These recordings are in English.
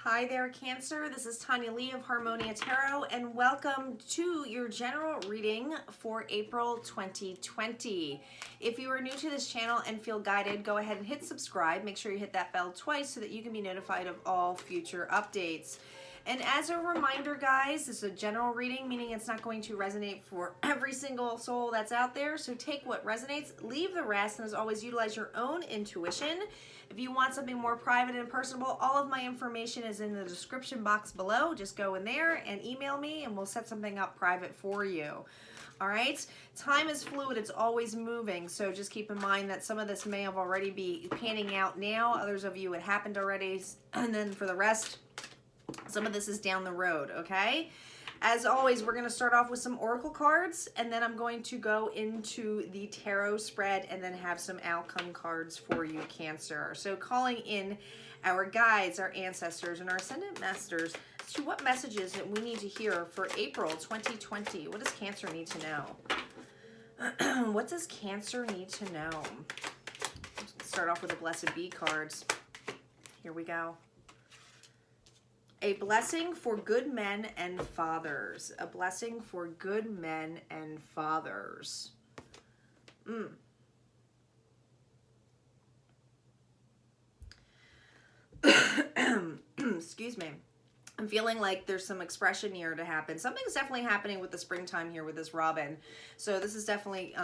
Hi there, Cancer. This is Tanya Lee of Harmonia Tarot, and welcome to your general reading for April 2020. If you are new to this channel and feel guided, go ahead and hit subscribe. Make sure you hit that bell twice so that you can be notified of all future updates. And as a reminder, guys, this is a general reading, meaning it's not going to resonate for every single soul that's out there. So take what resonates, leave the rest, and as always, utilize your own intuition. If you want something more private and personable, all of my information is in the description box below. Just go in there and email me, and we'll set something up private for you. All right, time is fluid, it's always moving, so just keep in mind that some of this may have already be panning out now, others of you it happened already, and then for the rest, some of this is down the road, okay? As always, we're going to start off with some oracle cards, and then I'm going to go into the tarot spread and then have some outcome cards for you, Cancer. So calling in our guides, our ancestors, and our ascendant masters to what messages that we need to hear for April 2020. What does Cancer need to know? What does Cancer need to know? Let's start off with the Blessed Be cards. Here we go. A blessing for good men and fathers. A blessing for good men and fathers. Excuse me. I'm feeling like there's some expression here to happen. Something's definitely happening with the springtime here with this Robin. So this is definitely,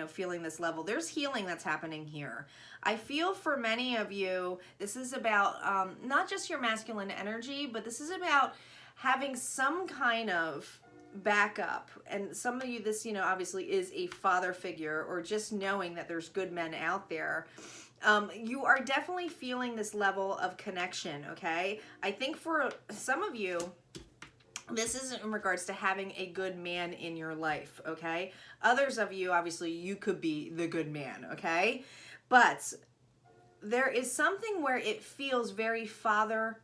feeling this level. There's healing that's happening here. I feel for many of you, this is about not just your masculine energy, but this is about having some kind of backup. And some of you, this, obviously is a father figure, or just knowing that there's good men out there. You are definitely feeling this level of connection, okay? I think for some of you, this is in regards to having a good man in your life, okay? Others of you, obviously, you could be the good man, okay? But there is something where it feels very father-like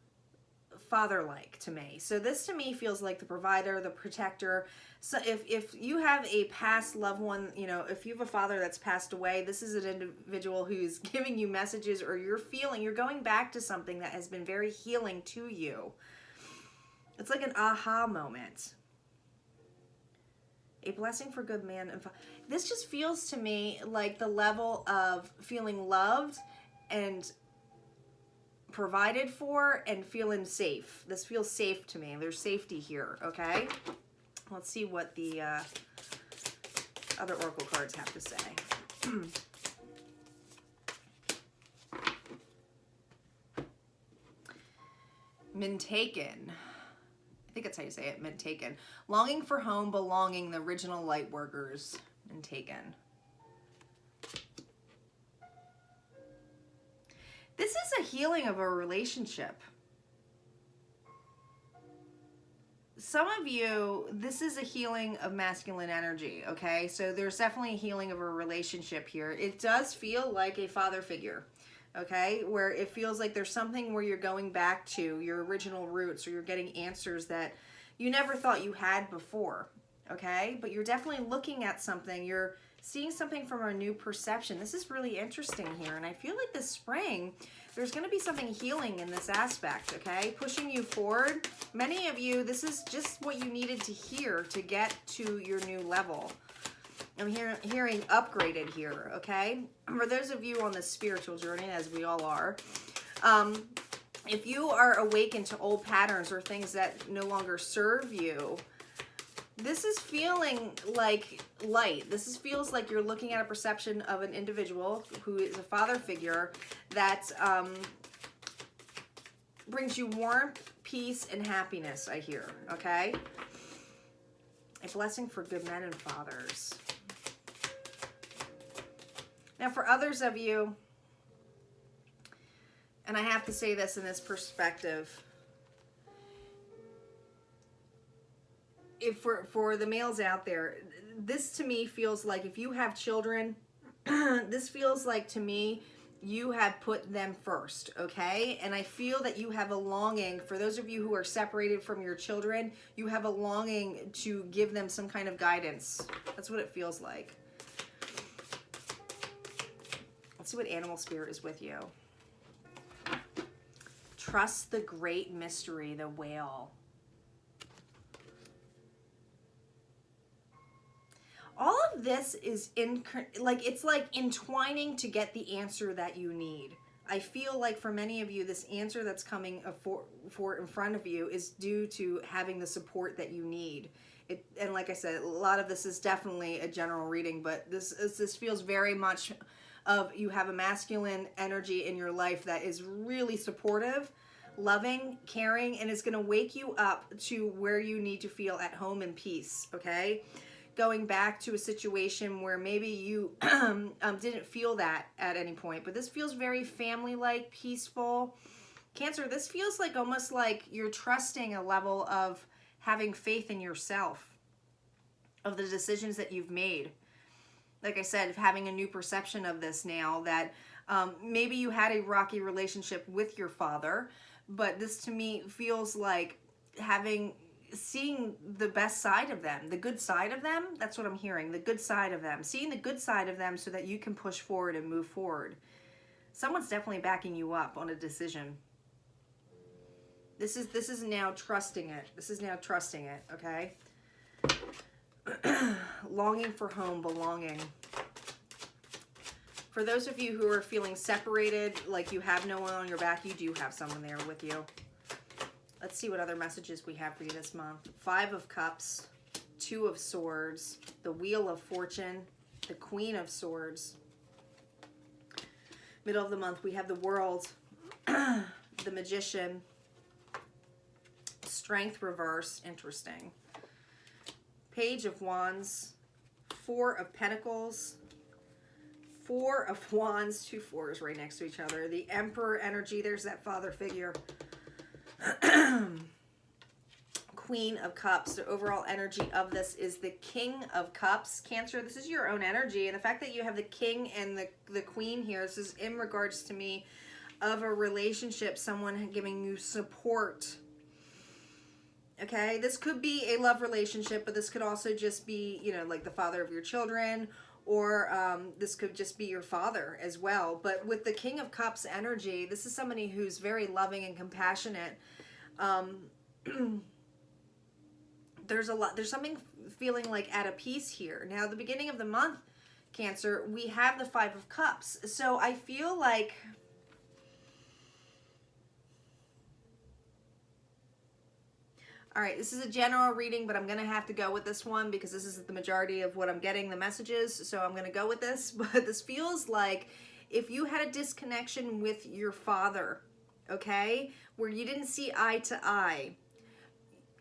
to me. So this to me feels like the provider, the protector. So if you have a past loved one, if you have a father that's passed away, this is an individual who's giving you messages, or you're going back to something that has been very healing to you. It's like an aha moment. A blessing for good man. This just feels to me like the level of feeling loved and provided for and feeling safe. This feels safe to me. There's safety here, okay? Let's see what the other oracle cards have to say. Mintaken. I think that's how you say it, Mintaken. Longing for home, belonging, the original light workers. Mintaken. This is a healing of a relationship. Some of you, this is a healing of masculine energy, okay? So there's definitely a healing of a relationship here. It does feel like a father figure, okay? Where it feels like there's something where you're going back to your original roots, or you're getting answers that you never thought you had before, okay? But you're definitely looking at something. You're seeing something from a new perception. This is really interesting here. And I feel like this spring, there's going to be something healing in this aspect, okay? Pushing you forward. Many of you, this is just what you needed to hear to get to your new level. I'm hearing upgraded here, okay? For those of you on the spiritual journey, as we all are, if you are awakened to old patterns or things that no longer serve you, this is feeling like light. This feels like you're looking at a perception of an individual who is a father figure that brings you warmth, peace, and happiness, I hear, okay? A blessing for good men and fathers. Now, for others of you, and I have to say this in this perspective, if for the males out there, this to me feels like if you have children, this feels like to me you have put them first, okay? And I feel that you have a longing, for those of you who are separated from your children, you have a longing to give them some kind of guidance. That's what it feels like. Let's see what animal spirit is with you. Trust the great mystery, the whale. All of this is it's like entwining to get the answer that you need. I feel like for many of you, this answer that's coming for in front of you is due to having the support that you need. And like I said, a lot of this is definitely a general reading, but this feels very much of you have a masculine energy in your life that is really supportive, loving, caring, and is going to wake you up to where you need to feel at home and peace, okay? Going back to a situation where maybe you didn't feel that at any point, but this feels very family-like, peaceful. Cancer, this feels like almost like you're trusting a level of having faith in yourself, of the decisions that you've made. Like I said, having a new perception of this now, that maybe you had a rocky relationship with your father, but this to me feels like seeing the best side of them, the good side of them. That's what I'm hearing, the good side of them. Seeing the good side of them so that you can push forward and move forward. Someone's definitely backing you up on a decision. This is now trusting it. This is now trusting it, okay? Longing for home, belonging. For those of you who are feeling separated, like you have no one on your back, you do have someone there with you. Let's see what other messages we have for you this month. 5 of Cups, 2 of Swords, the Wheel of Fortune, the Queen of Swords. Middle of the month, we have the World, the Magician, Strength reversed, interesting. Page of Wands, 4 of Pentacles, 4 of Wands, 2 4s right next to each other. The Emperor energy, there's that father figure. Queen of Cups. The overall energy of this is the King of Cups. Cancer, this is your own energy, and the fact that you have the King and the Queen here, this is in regards to me of a relationship, someone giving you support. Okay, this could be a love relationship, but this could also just be, you know, like the father of your children, or this could just be your father as well. But with the King of Cups energy, this is somebody who's very loving and compassionate. There's something feeling like at a peace here. Now, the beginning of the month, Cancer, we have the 5 of Cups. So I feel like all right, this is a general reading, but I'm going to have to go with this one because this is the majority of what I'm getting, the messages. So I'm going to go with this. But this feels like if you had a disconnection with your father, okay, where you didn't see eye to eye,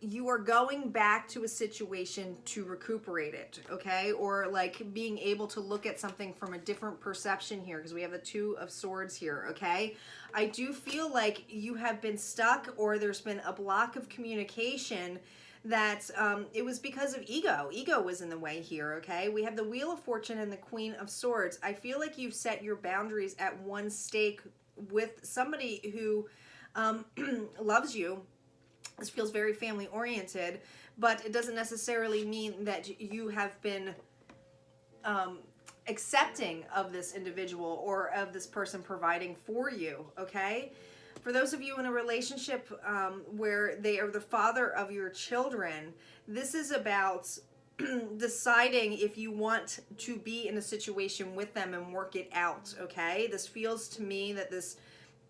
you are going back to a situation to recuperate it, okay? Or like being able to look at something from a different perception here, because we have the 2 of Swords here, okay? I do feel like you have been stuck, or there's been a block of communication that it was because of ego. Ego was in the way here, okay? We have the Wheel of Fortune and the Queen of Swords. I feel like you've set your boundaries at one stake with somebody who loves you. This feels very family oriented, but it doesn't necessarily mean that you have been accepting of this individual or of this person providing for you, okay? For those of you in a relationship where they are the father of your children, this is about deciding if you want to be in a situation with them and work it out, okay? This feels to me that this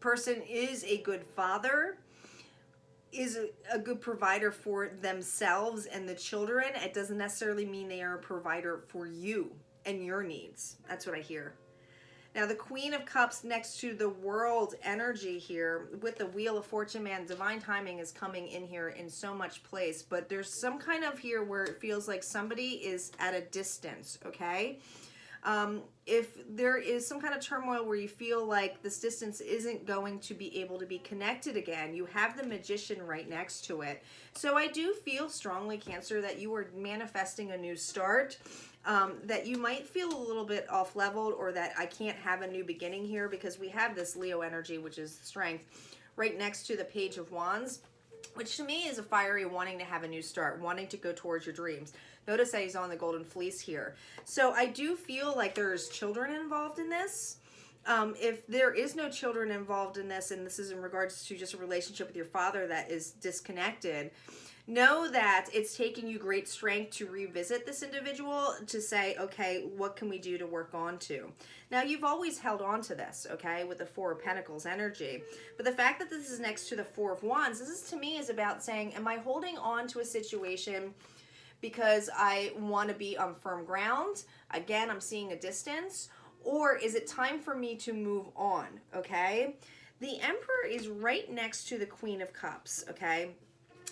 person is a good father, is a good provider for themselves and the children. It doesn't necessarily mean they are a provider for you and your needs. That's what I hear. Now, the Queen of Cups next to the World energy here with the Wheel of Fortune, man, divine timing is coming in here in so much place, but there's some kind of here where it feels like somebody is at a distance, okay? If there is some kind of turmoil where you feel like this distance isn't going to be able to be connected again, you have the Magician right next to it. So I do feel strongly, Cancer, that you are manifesting a new start, that you might feel a little bit off leveled, or that I can't have a new beginning here, because we have this Leo energy, which is strength, right next to the Page of Wands, which to me is a fiery wanting to have a new start, wanting to go towards your dreams. Notice that he's on the Golden Fleece here. So I do feel like there's children involved in this. If there is no children involved in this, and this is in regards to just a relationship with your father that is disconnected, know that it's taking you great strength to revisit this individual to say, okay, what can we do to work on to? Now, you've always held on to this, okay, with the Four of Pentacles energy. But the fact that this is next to the Four of Wands, this is, to me, is about saying, am I holding on to a situation because I want to be on firm ground? Again, I'm seeing a distance. Or is it time for me to move on, okay? The Emperor is right next to the Queen of Cups, okay?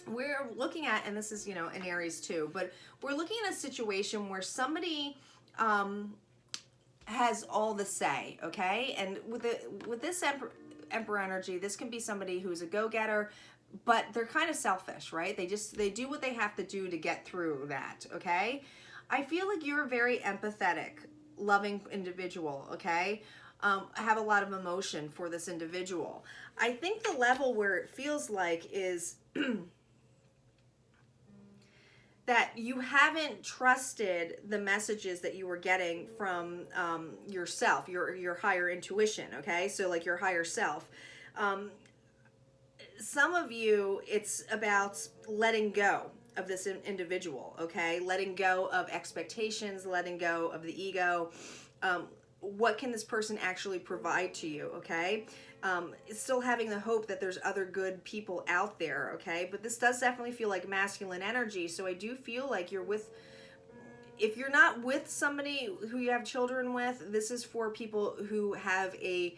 We're looking at, and this is, you know, in Aries too, but we're looking at a situation where somebody has all the say, okay? And with this Emperor energy, this can be somebody who's a go-getter, but they're kind of selfish, right? They do what they have to do to get through that, okay? I feel like you're a very empathetic, loving individual, okay? Have a lot of emotion for this individual. I think the level where it feels like is that you haven't trusted the messages that you were getting from yourself, your higher intuition, okay? So like your higher self. Some of you, it's about letting go of this individual, okay? Letting go of expectations, letting go of the ego. What can this person actually provide to you, okay? Still having the hope that there's other good people out there, okay? But this does definitely feel like masculine energy, so I do feel like you're with, if you're not with somebody who you have children with, this is for people who have a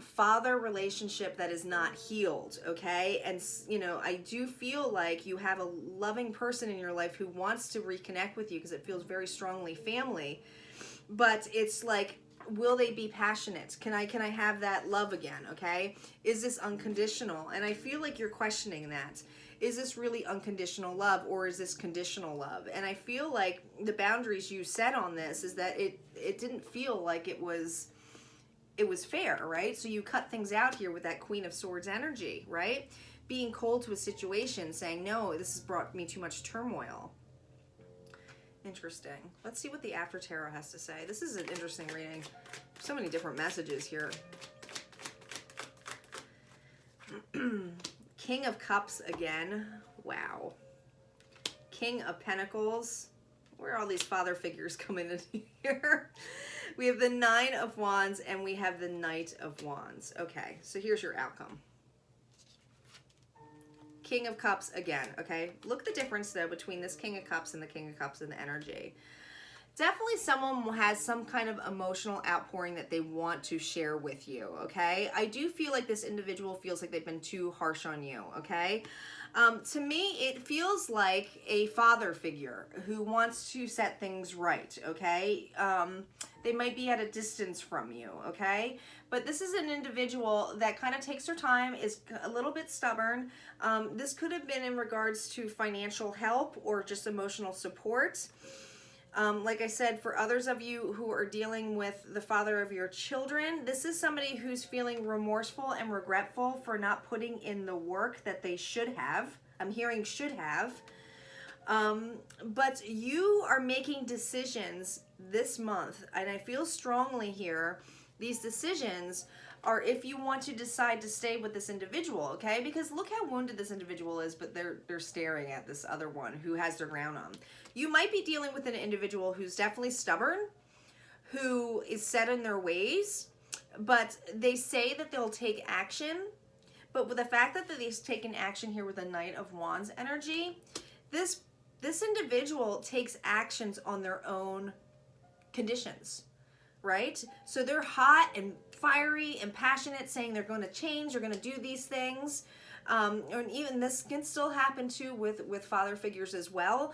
father relationship that is not healed, okay? And, you know, I do feel like you have a loving person in your life who wants to reconnect with you because it feels very strongly family, but it's like, will they be passionate? Can I have that love again, okay? Is this unconditional? And I feel like you're questioning that. Is this really unconditional love, or is this conditional love? And I feel like the boundaries you set on this is that it didn't feel like it was fair, right? So you cut things out here with that Queen of Swords energy, right? Being cold to a situation, saying, no, this has brought me too much turmoil. Interesting. Let's see what the After Tarot has to say. This is an interesting reading. So many different messages here. King of Cups again. Wow. King of Pentacles. Where are all these father figures coming in here? We have the Nine of Wands and we have the Knight of Wands. Okay, so here's your outcome. King of Cups again, okay? Look at the difference, though, between this King of Cups and the King of Cups and the energy. Definitely someone has some kind of emotional outpouring that they want to share with you, okay? I do feel like this individual feels like they've been too harsh on you, okay? To me, it feels like a father figure who wants to set things right, okay? They might be at a distance from you, okay? But this is an individual that kind of takes their time, is a little bit stubborn. This could have been in regards to financial help or just emotional support. Like I said, for others of you who are dealing with the father of your children, this is somebody who's feeling remorseful and regretful for not putting in the work that they should have. I'm hearing should have. But you are making decisions this month, and I feel strongly here, these decisions are if you want to decide to stay with this individual, okay? Because look how wounded this individual is, but they're staring at this other one who has their ground on. You might be dealing with an individual who's definitely stubborn, who is set in their ways, but they say that they'll take action. But with the fact that they've taken action here with the Knight of Wands energy, this individual takes actions on their own conditions, right? So they're hot and fiery and passionate, saying they're going to change, they're going to do these things. And even this can still happen too with father figures as well.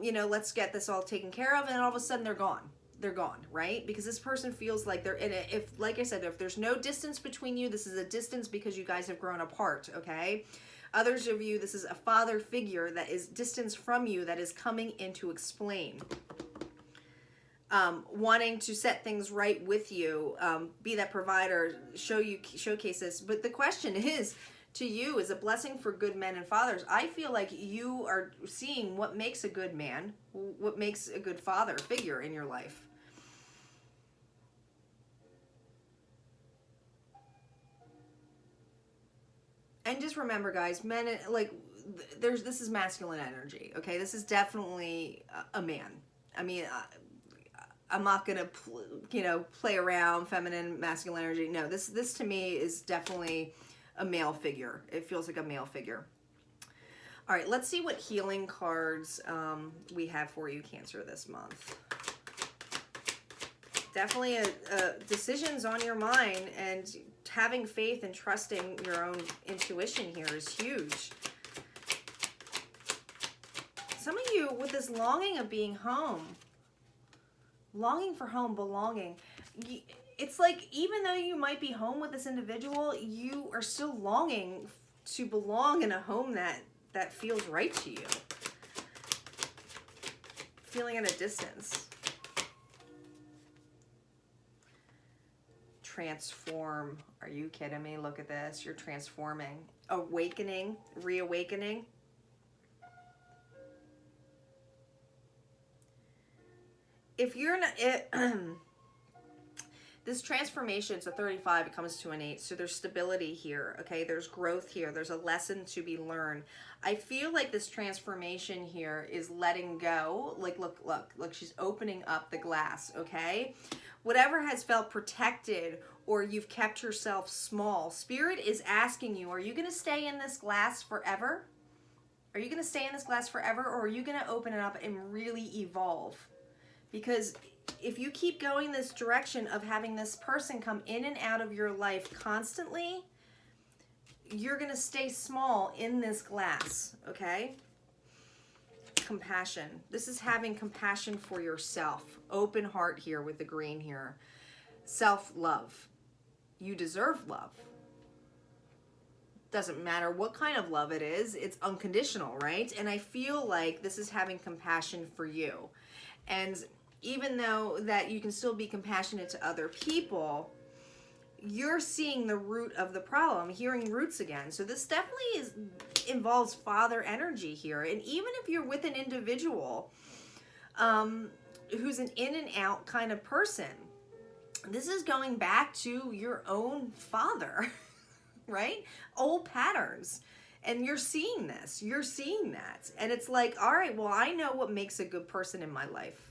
You know, let's get this all taken care of, and all of a sudden they're gone. They're gone, right? Because this person feels like they're in it. If, like I said, if there's no distance between you, this is a distance because you guys have grown apart, okay? Others of you, this is a father figure that is distance from you that is coming in to explain. Wanting to set things right with you, be that provider, showcase this. But the question is, to you, is a blessing for good men and fathers. I feel like you are seeing what makes a good man, what makes a good father figure in your life. and just remember, guys, men, like, this is masculine energy, okay? This is definitely a man. I mean, I'm not gonna, play around feminine, masculine energy. No, this to me is definitely a male figure. It feels like a male figure. All right, let's see what healing cards we have for you, Cancer, this month. Definitely decisions on your mind, and having faith and trusting your own intuition here is huge. Some of you with this longing of being home, longing for home, belonging. It's like, even though you might be home with this individual, you are still longing to belong in a home that feels right to you. Feeling at a distance. Transform. Are you kidding me? Look at this. You're transforming. Awakening. Reawakening. If you're not... this transformation, it's a 35, it comes to an 8, so there's stability here, okay? There's growth here. There's a lesson to be learned. I feel like this transformation here is letting go. Like, look, she's opening up the glass, okay? Whatever has felt protected or you've kept yourself small, Spirit is asking you, are you going to stay in this glass forever? Are you going to stay in this glass forever, or are you going to open it up and really evolve? Because if you keep going this direction of having this person come in and out of your life constantly, you're going to stay small in this glass, okay? Compassion. This is having compassion for yourself. Open heart here with the green here. Self-love. You deserve love. Doesn't matter what kind of love it is. It's unconditional, right? And I feel like this is having compassion for you. And even though that you can still be compassionate to other people, you're seeing the root of the problem, hearing roots again. So this definitely involves father energy here. And even if you're with an individual who's an in and out kind of person, this is going back to your own father, right? Old patterns. And you're seeing this. You're seeing that. And it's like, all right, well, I know what makes a good person in my life.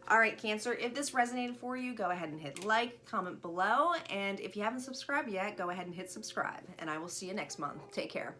All right, Cancer, if this resonated for you, go ahead and hit like, comment below, and if you haven't subscribed yet, go ahead and hit subscribe, and I will see you next month. Take care.